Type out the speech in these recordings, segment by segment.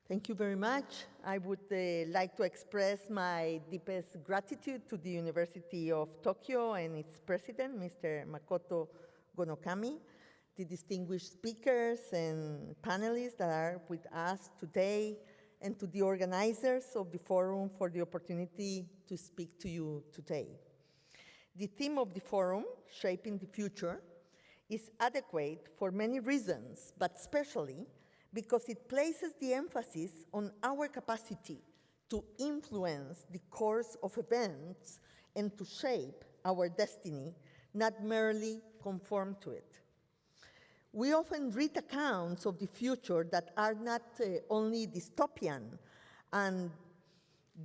Thank you very much. I would like to express my deepest gratitude to the University of Tokyo and its president, Mr. Makoto Gonokami, the distinguished speakers and panelists that are with us today, and to the organizers of the forum for the opportunity to speak to you today. The theme of the forum, Shaping the Future, is adequate for many reasons, but especially because it places the emphasis on our capacity to influence the course of events and to shape our destiny, not merely conform to it. We often read accounts of the future that are not only dystopian and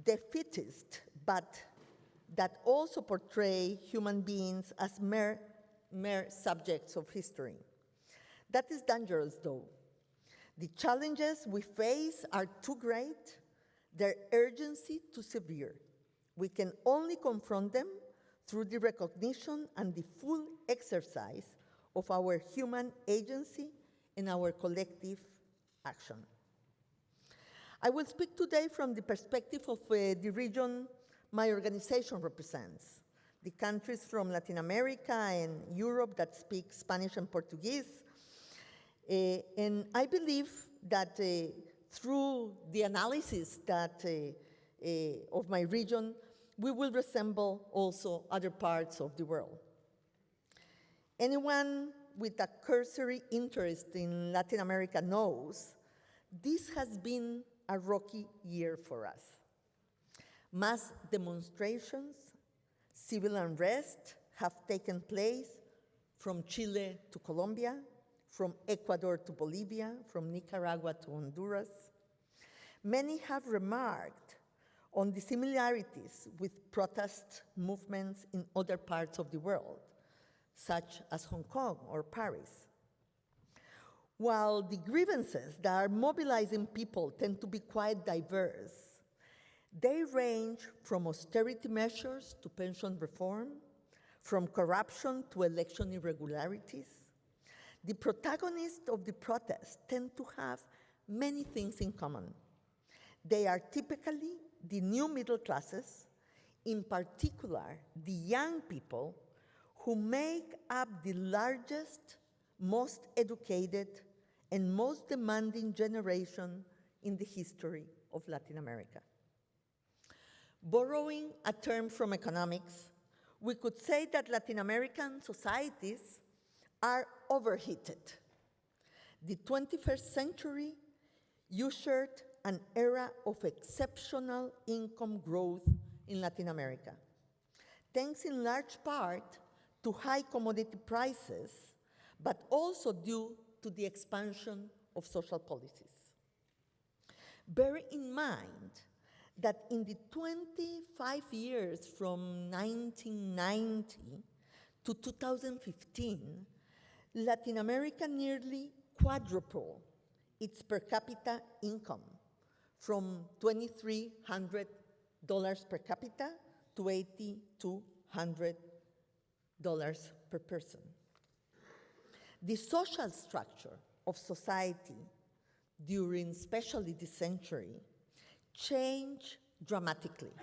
defeatist, but that also portray human beings as mere subjects of history. That is dangerous, though. The challenges we face are too great, their urgency too severe. We can only confront them through the recognition and the full exercise of our human agency and our collective action. I will speak today from the perspective of the region my organization represents, the countries from Latin America and Europe that speak Spanish and Portuguese. And I believe that through the analysis that, of my region, we will resemble also other parts of the world. Anyone with a cursory interest in Latin America knows this has been a rocky year for us. Mass demonstrations, civil unrest have taken place from Chile to Colombia, from Ecuador to Bolivia, from Nicaragua to Honduras. Many have remarked on the similarities with protest movements in other parts of the world, such as Hong Kong or Paris. While the grievances that are mobilizing people tend to be quite diverse, they range from austerity measures to pension reform, from corruption to election irregularities. The protagonists of the protests tend to have many things in common. They are typically the new middle classes, in particular the young people who make up the largest, most educated, and most demanding generation in the history of Latin America. Borrowing a term from economics, we could say that Latin American societies are overheated. The 21st century ushered an era of exceptional income growth in Latin America, thanks in large part to high commodity prices, but also due to the expansion of social policies. Bear in mind that in the 25 years from 1990 to 2015, Latin America nearly quadrupled its per capita income from $2,300 per capita to $8,200 per person. The social structure of society during especially this century changed dramatically.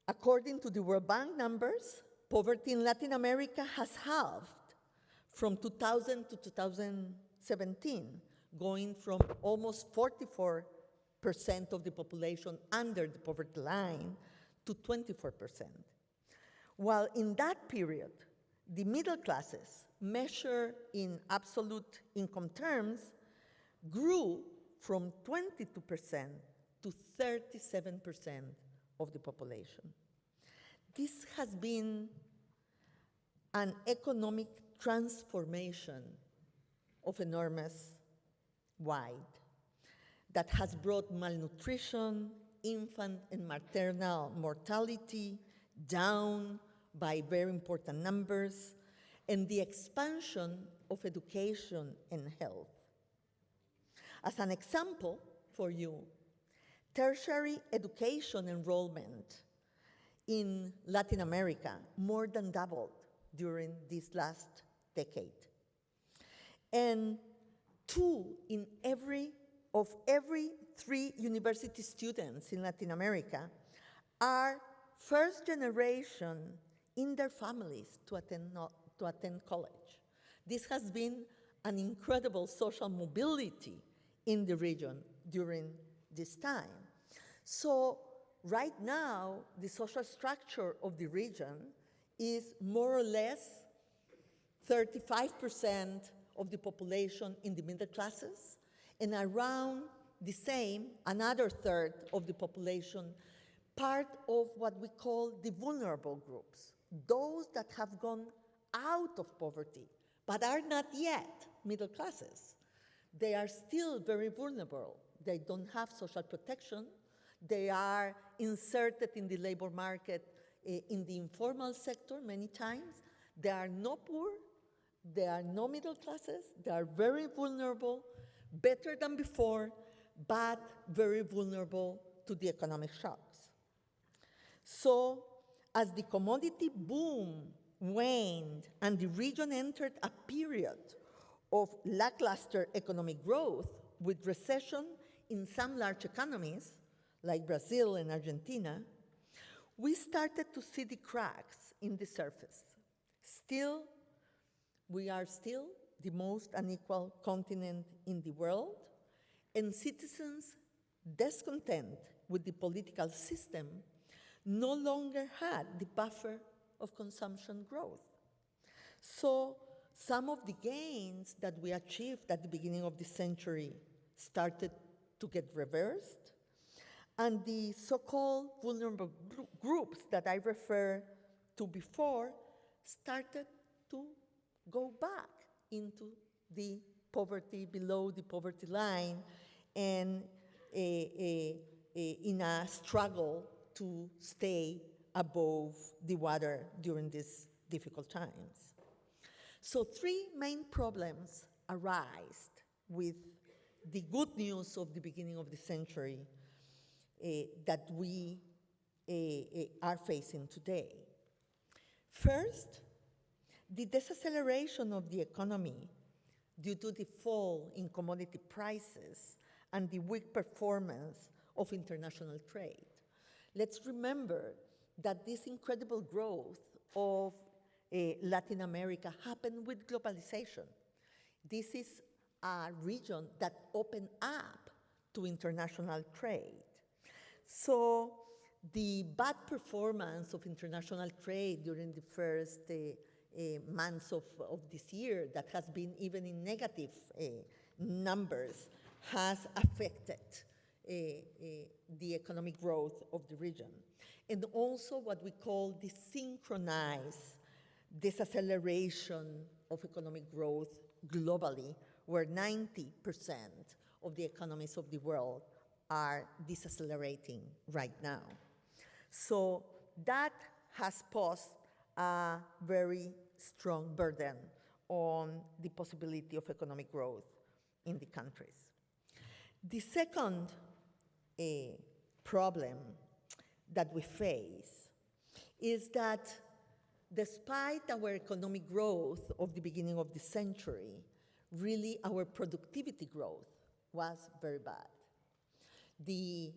According to the World Bank numbers, poverty in Latin America has halved from 2000 to 2017, going from almost 44% of the population under the poverty line to 24%. While in that period, the middle classes, measured in absolute income terms, grew from 22% to 37% of the population. This has been an economic transformation of enormous wide that has brought malnutrition, infant and maternal mortality down by very important numbers, and the expansion of education and health. As an example for you, tertiary education enrollment in Latin America more than doubled during this last decade. And 2 in every of every 3 university students in Latin America are first generation in their families to attend college. This has been an incredible social mobility in the region during this time. So right now, the social structure of the region is more or less 35% of the population in the middle classes, and around the same, another third of the population, part of what we call the vulnerable groups, those that have gone out of poverty, but are not yet middle classes. They are still very vulnerable. They don't have social protection. They are inserted in the labor market in the informal sector many times. They are not poor. They are no middle classes. They are very vulnerable, better than before, but very vulnerable to the economic shocks. So as the commodity boom waned and the region entered a period of lackluster economic growth with recession in some large economies, like Brazil and Argentina, we started to see the cracks in the surface. Still, we are still the most unequal continent in the world, and citizens discontent with the political system no longer had the buffer of consumption growth. So some of the gains that we achieved at the beginning of the century started to get reversed, and the so-called vulnerable groups that I referred to before started to go back into the poverty, below the poverty line, and in a struggle to stay above the water during these difficult times. So 3 main problems arise with the good news of the beginning of the century that we are facing today. First, the deceleration of the economy due to the fall in commodity prices and the weak performance of international trade. Let's remember that this incredible growth of Latin America happened with globalization. This is a region that opened up to international trade. So the bad performance of international trade during the first months of this year, that has been even in negative numbers, has affected the economic growth of the region. And also what we call the synchronized deceleration of economic growth globally, where 90% of the economies of the world are decelerating right now. So that has posed a very strong burden on the possibility of economic growth in the countries. The second problem that we face is that despite our economic growth of the beginning of the century, really our productivity growth was very bad. The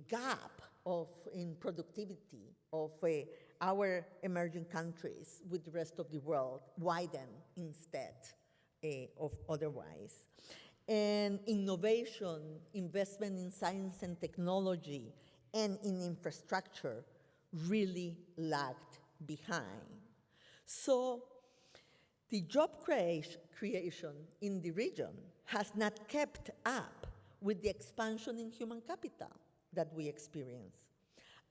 gap in productivity of our emerging countries with the rest of the world widened instead of otherwise. And innovation, investment in science and technology, and in infrastructure really lagged behind. So the job creation in the region has not kept up with the expansion in human capital that we experience.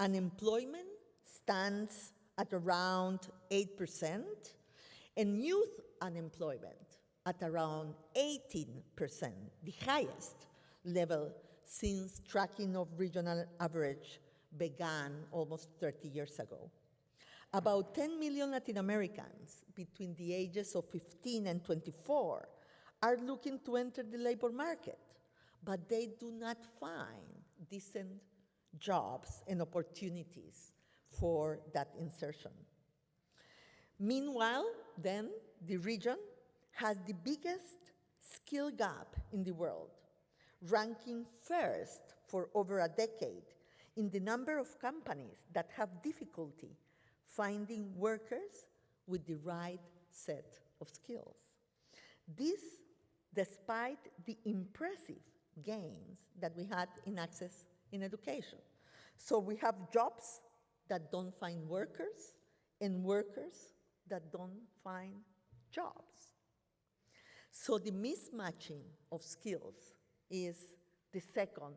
Unemployment stands at around 8%, and youth unemployment at around 18%, the highest level since tracking of regional average began almost 30 years ago. About 10 million Latin Americans between the ages of 15 and 24 are looking to enter the labor market, but they do not find decent jobs and opportunities for that insertion. Meanwhile, then, the region has the biggest skill gap in the world, ranking first for over a decade in the number of companies that have difficulty finding workers with the right set of skills. This despite the impressive gains that we had in access in education. So we have jobs that don't find workers and workers that don't find jobs. So the mismatching of skills is the second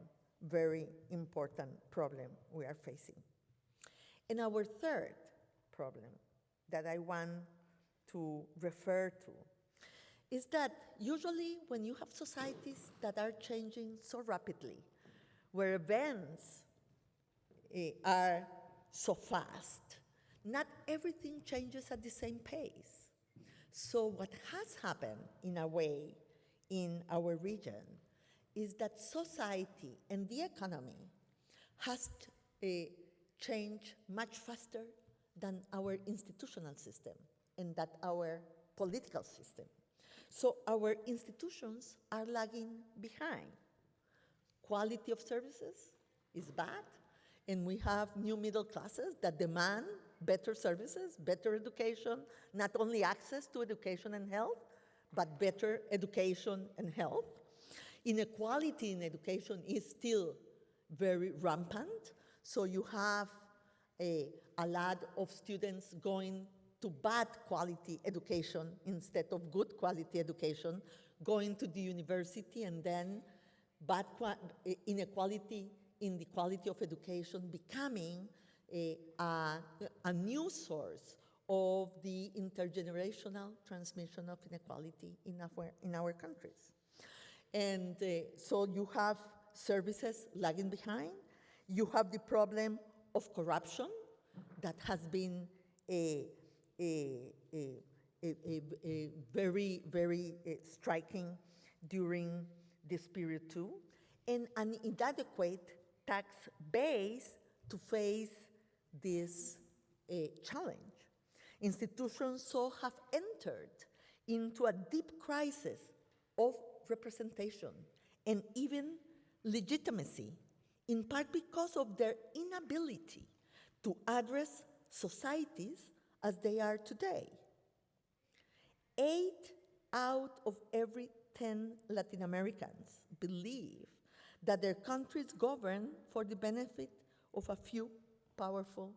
very important problem we are facing. And our third problem that I want to refer to is that usually when you have societies that are changing so rapidly, where events are so fast, not everything changes at the same pace. So what has happened in a way in our region is that society and the economy has changed much faster than our institutional system and that our political system. So our institutions are lagging behind. Quality of services is bad, and we have new middle classes that demand better services, better education, not only access to education and health, but better education and health. Inequality in education is still very rampant, so you have a lot of students going to bad quality education instead of good quality education, going to the university, and then inequality in the quality of education becoming a new source of the intergenerational transmission of inequality in our countries. And so you have services lagging behind. You have the problem of corruption that has been a very, very striking during this period too, and an inadequate tax base to face this challenge. Institutions so have entered into a deep crisis of representation and even legitimacy, in part because of their inability to address societies as they are today. 8 out of every 10 Latin Americans believe that their countries govern for the benefit of a few powerful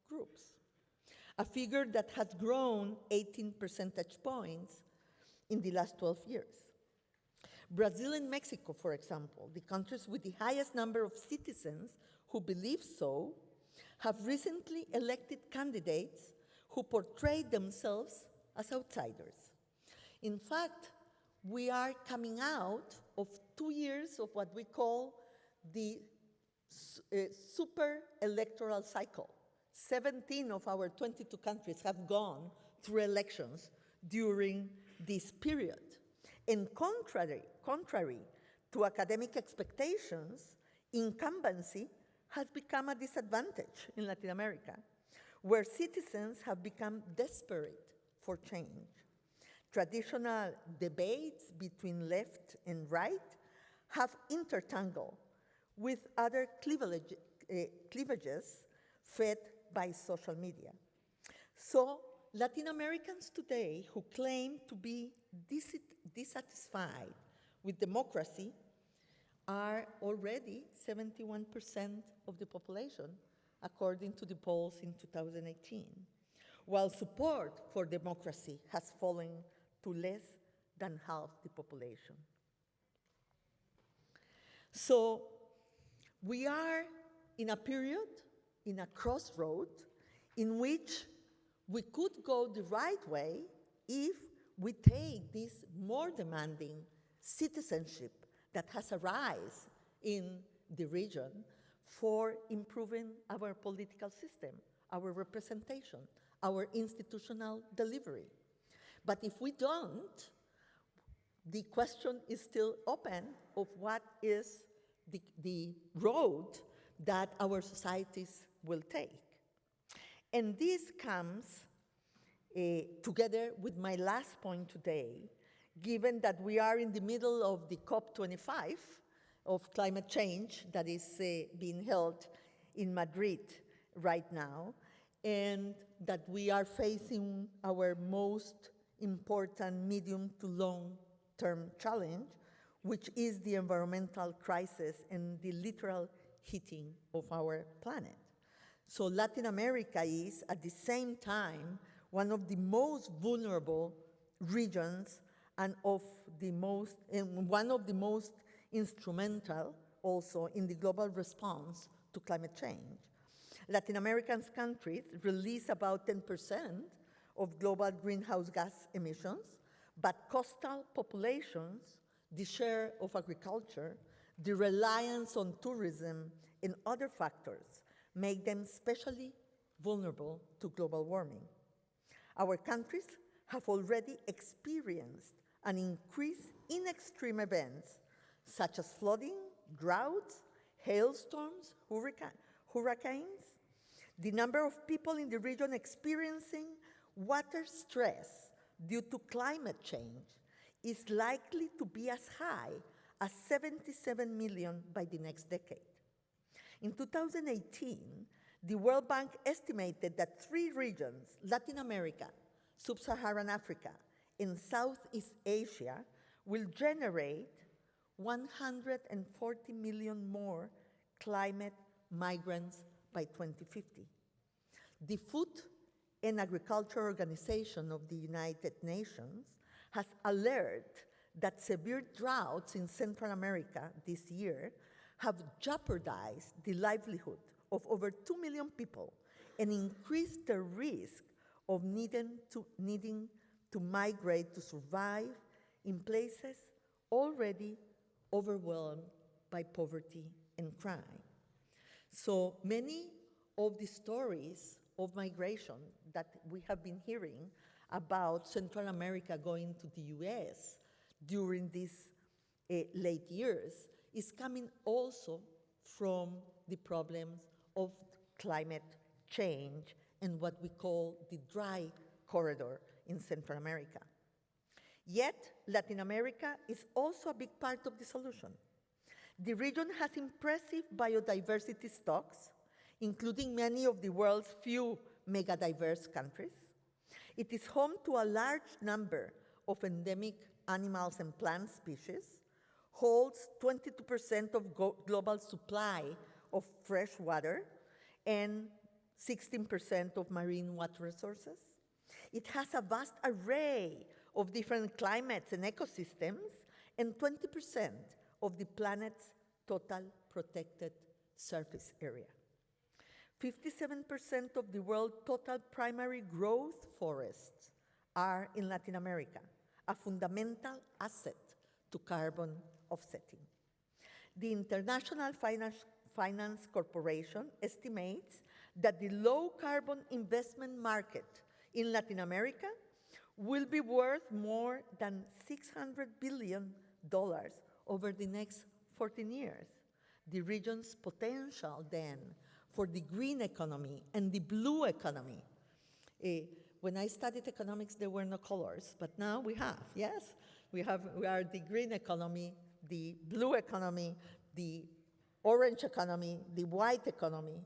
groups, a figure that has grown 18 percentage points in the last 12 years. Brazil and Mexico, for example, the countries with the highest number of citizens who believe so, have recently elected candidates who portray themselves as outsiders. In fact, we are coming out of 2 years of what we call the super electoral cycle. 17 of our 22 countries have gone through elections during this period. And contrary to academic expectations, incumbency has become a disadvantage in Latin America, where citizens have become desperate for change. Traditional debates between left and right have intertangled with other cleavages fed by social media. So Latin Americans today who claim to be dissatisfied with democracy are already 71% of the population, according to the polls in 2018, while support for democracy has fallen to less than half the population. So we are in a period, in a crossroad, in which we could go the right way if we take this more demanding citizenship that has arisen in the region for improving our political system, our representation, our institutional delivery. But if we don't, the question is still open of what is the road that our societies will take. And this comes together with my last point today, given that we are in the middle of the COP25, of climate change that is being held in Madrid right now, and that we are facing our most important medium to long-term challenge, which is the environmental crisis and the literal heating of our planet. So Latin America is, at the same time, one of the most vulnerable regions and one of the most instrumental also in the global response to climate change. Latin American countries release about 10% of global greenhouse gas emissions, but coastal populations, the share of agriculture, the reliance on tourism, and other factors make them especially vulnerable to global warming. Our countries have already experienced an increase in extreme events such as flooding, droughts, hailstorms, hurricanes. The number of people in the region experiencing water stress due to climate change is likely to be as high as 77 million by the next decade. In 2018, the World Bank estimated that 3 regions, Latin America, Sub-Saharan Africa, and Southeast Asia, will generate 140 million more climate migrants by 2050. The Food and Agriculture Organization of the United Nations has alerted that severe droughts in Central America this year have jeopardized the livelihood of over 2 million people and increased the risk of needing to migrate to survive in places already overwhelmed by poverty and crime. So many of the stories of migration that we have been hearing about Central America going to the US during these late years is coming also from the problems of climate change and what we call the dry corridor in Central America. Yet, Latin America is also a big part of the solution. The region has impressive biodiversity stocks, including many of the world's few mega-diverse countries. It is home to a large number of endemic animals and plant species, holds 22% of global supply of fresh water, and 16% of marine water resources. It has a vast array of different climates and ecosystems, and 20% of the planet's total protected surface area. 57% of the world's total primary growth forests are in Latin America, a fundamental asset to carbon offsetting. The International Finance Corporation estimates that the low-carbon investment market in Latin America will be worth more than $600 billion over the next 14 years. The region's potential, then, for the green economy and the blue economy. When I studied economics, there were no colors, but now we have, yes? We are the green economy, the blue economy, the orange economy, the white economy.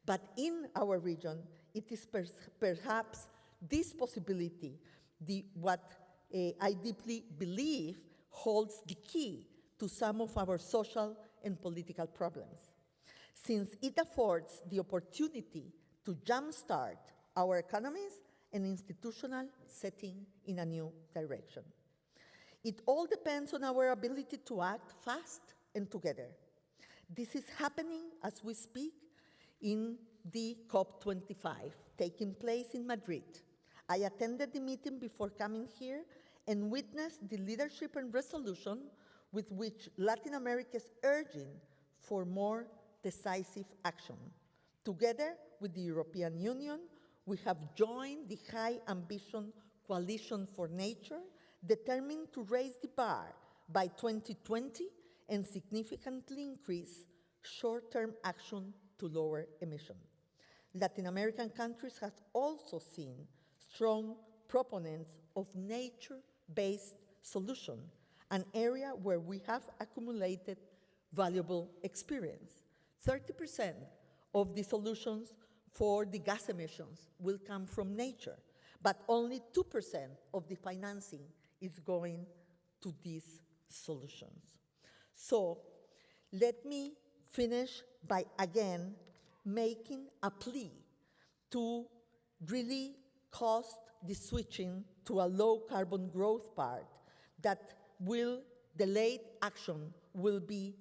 But in our region, it is perhaps this possibility, what I deeply believe holds the key to some of our social and political problems, since it affords the opportunity to jumpstart our economies and institutional setting in a new direction. It all depends on our ability to act fast and together. This is happening as we speak in the COP25, taking place in Madrid. I attended the meeting before coming here and witnessed the leadership and resolution with which Latin America is urging for more decisive action. Together with the European Union, we have joined the High Ambition Coalition for Nature, determined to raise the bar by 2020 and significantly increase short-term action to lower emissions. Latin American countries have also seen strong proponents of nature-based solutions, an area where we have accumulated valuable experience. 30% of the solutions for the gas emissions will come from nature, but only 2% of the financing is going to these solutions. So let me finish by again making a plea to really cost the switching to a low carbon growth part that will, delayed action will be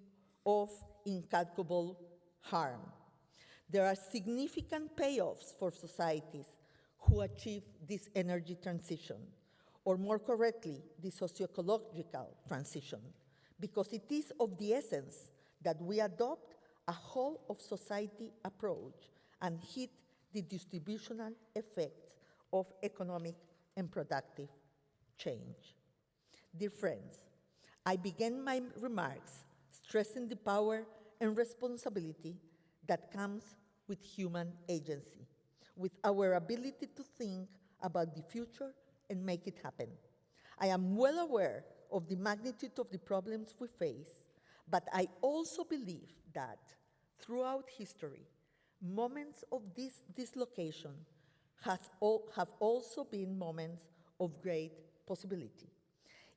of incalculable harm. There are significant payoffs for societies who achieve this energy transition, or more correctly, the socio-ecological transition, because it is of the essence that we adopt a whole of society approach and hit the distributional effects of economic and productive change. Dear friends, I began my remarks stressing the power and responsibility that comes with human agency, with our ability to think about the future and make it happen. I am well aware of the magnitude of the problems we face, but I also believe that throughout history, moments of this dislocation have also been moments of great possibility.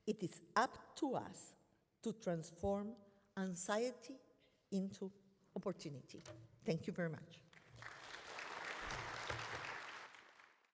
It is up to us to transform anxiety into opportunity. Thank you very much.